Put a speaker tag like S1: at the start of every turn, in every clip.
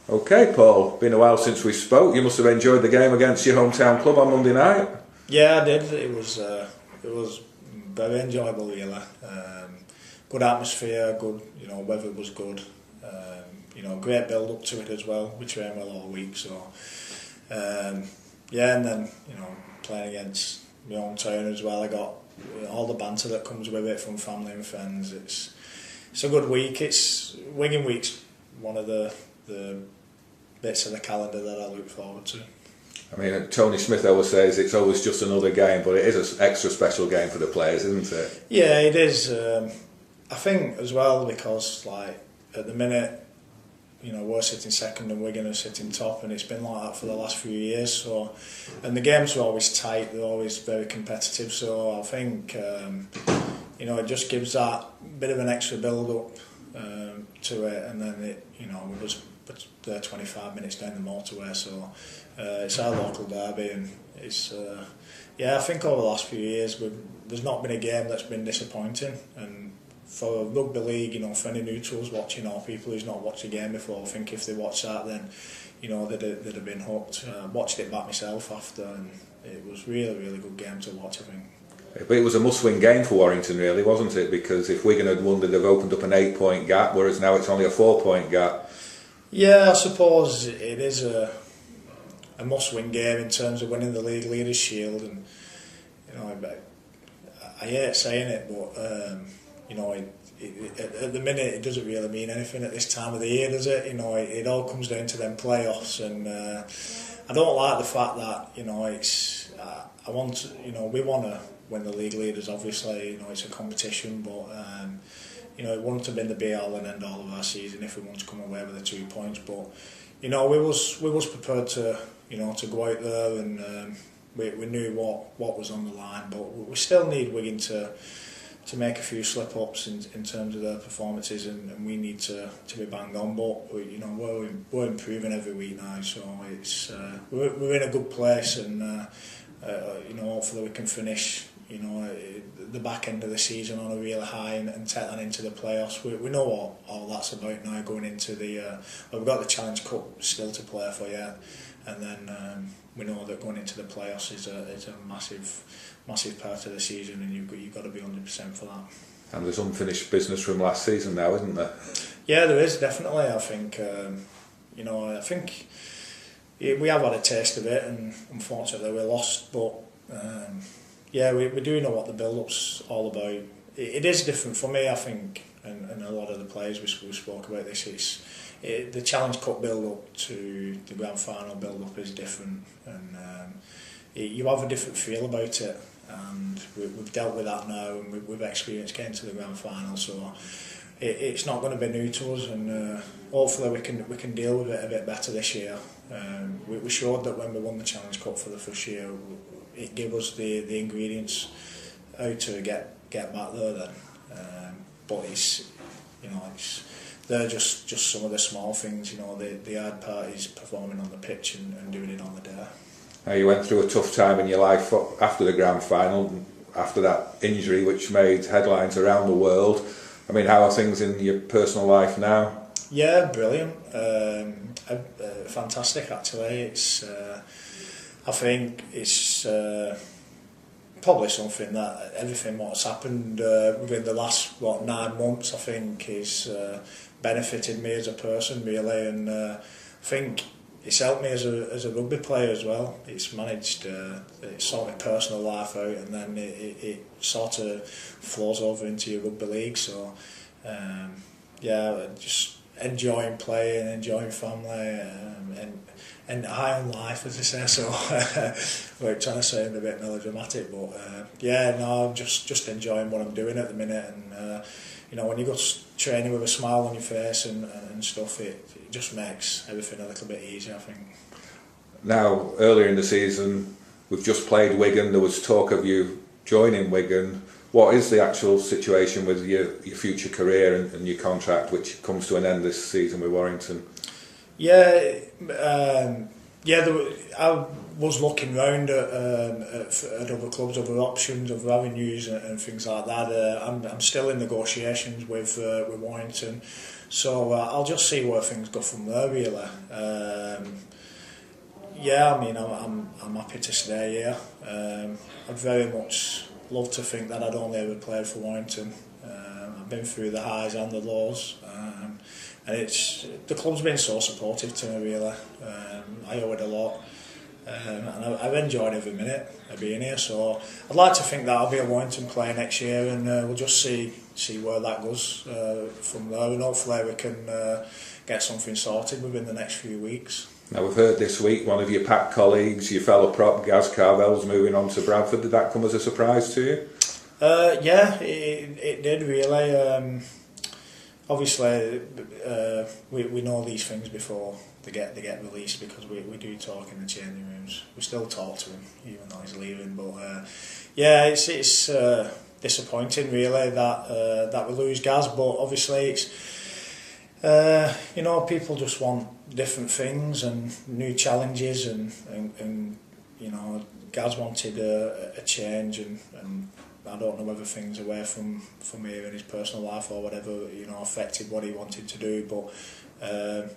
S1: Okay, Paul, been a while since we spoke. You must have enjoyed the game against your hometown club on Monday night.
S2: Yeah, I did. It was very enjoyable, really. Good atmosphere, good. Weather was good. Great build up to it as well. We trained well all week, so and then playing against my hometown as well. I got all the banter that comes with it from family and friends. It's a good week. It's Wigan Week's one of the bits of the calendar that I look forward to.
S1: I mean, Tony Smith always says it's always just another game, but it is an extra special game for the players, isn't it?
S2: Yeah, it is. I think as well because at the minute, we're sitting second and Wigan are sitting top, and it's been like that for the last few years. So, and the games are always tight; they're always very competitive. So I think it just gives that bit of an extra build up to it, and then we was 25 minutes down the motorway, so it's our local derby, and it's I think over the last few years there's not been a game that's been disappointing, and for rugby league, for any neutrals watching or people who's not watched a game before, I think if they watch that, then they'd have been hooked. Watched it back myself after, and it was really good game to watch, I think.
S1: But it was a must-win game for Warrington, really, wasn't it? Because if Wigan had won, they'd have opened up an 8-point gap, whereas now it's only a 4-point gap.
S2: Yeah, I suppose it is a must-win game in terms of winning the League Leaders' Shield, and I hate saying it, but at the minute it doesn't really mean anything at this time of the year, does it? It all comes down to them playoffs, and I don't like the fact that it's. We want to win the League Leaders. Obviously, it's a competition, but. It wouldn't have been the be-all and end-all of our season if we wanted to come away with the 2 points. But we was prepared to to go out there, and we knew what was on the line. But we still need Wigan to make a few slip-ups in terms of their performances, and we need to be bang on. But we're improving every week now, so it's we're in a good place, and hopefully we can finish. The back end of the season on a real high and take that into the playoffs. We know what all that's about now going into we've got the Challenge Cup still to play for yet, and then we know that going into the playoffs is a massive part of the season, and you've got to be 100% for that.
S1: And there's unfinished business from last season now, isn't there?
S2: Yeah, there is definitely. I think I think we have had a taste of it, and unfortunately we lost, but. We do know what the build-up's all about. It is different for me, I think, and a lot of the players we spoke about this. The Challenge Cup build-up to the Grand Final build-up is different, and you have a different feel about it. And we've dealt with that now, and we've experienced getting to the Grand Final, so it's not going to be new to us, and hopefully we can deal with it a bit better this year. We showed that when we won the Challenge Cup for the first year. It gave us the ingredients how to get back there then, but they're just some of the small things. The hard part is performing on the pitch and doing it on the day.
S1: Now, you went through a tough time in your life after the Grand Final, after that injury which made headlines around the world. I mean, how are things in your personal life now?
S2: Yeah, brilliant, fantastic actually. It's I think it's probably something that everything what's happened within the last 9 months, I think, is benefited me as a person really, and I think it's helped me as a rugby player as well. It's managed it's sorted personal life out, and then it sort of flows over into your rugby league. So just enjoying playing, enjoying family, and high on life, as they say. So we're trying to sound a bit melodramatic, but I'm just enjoying what I'm doing at the minute, and when you go training with a smile on your face and stuff, it just makes everything a little bit easier, I think.
S1: Now, earlier in the season, we've just played Wigan. There was talk of you joining Wigan. What is the actual situation with your future career and your contract, which comes to an end this season with Warrington?
S2: Yeah, Yeah, I was looking round at other clubs, other options, other avenues, and things like that. I'm still in negotiations with Warrington, so I'll just see where things go from there. Really, yeah. I mean, I'm happy to stay here. I'd very much love to think that I'd only ever played for Warrington. I've been through the highs and the lows. And the club's been so supportive to me, really. I owe it a lot, and I've enjoyed every minute of being here. So I'd like to think that I'll be a Warrington player next year, and we'll just see where that goes from there. And hopefully we can get something sorted within the next few weeks.
S1: Now we've heard this week one of your pack colleagues, your fellow prop Gaz Carvel's moving on to Bradford. Did that come as a surprise to you?
S2: Yeah, it did really. Obviously, we know these things before they get released, because we do talk in the changing rooms. We still talk to him even though he's leaving. But yeah, it's disappointing really that we lose Gaz. But obviously, it's people just want different things and new challenges, and Gaz wanted a change, and I don't know whether things away from here in his personal life or whatever affected what he wanted to do, but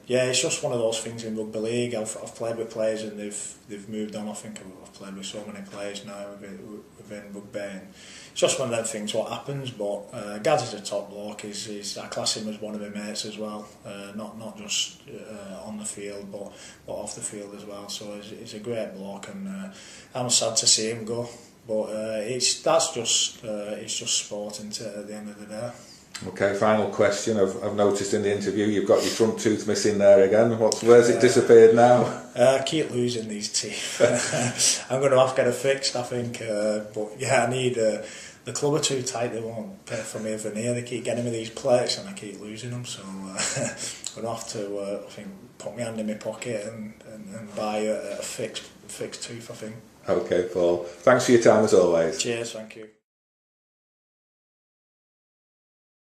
S2: yeah, it's just one of those things in rugby league. I've played with players and they've moved on. I think I've played with so many players now within rugby, and it's just one of them things what happens. But Gaz is a top bloke. I class him as one of my mates as well, not just on the field but off the field as well. So he's a great bloke, and I'm sad to see him go. But it's just sport at the end of the day. Okay,
S1: final question. I've noticed in the interview you've got your front tooth missing there again. Where's it disappeared now?
S2: I keep losing these teeth. I'm going to have to get it fixed, I think. But yeah, I need. The club are too tight. They won't pay for me a veneer. They keep getting me these plates, and I keep losing them. So I'm going to have to, I think, put my hand in my pocket and buy a fixed tooth, I think.
S1: Okay, Paul. Thanks for your time as always.
S2: Cheers, thank you.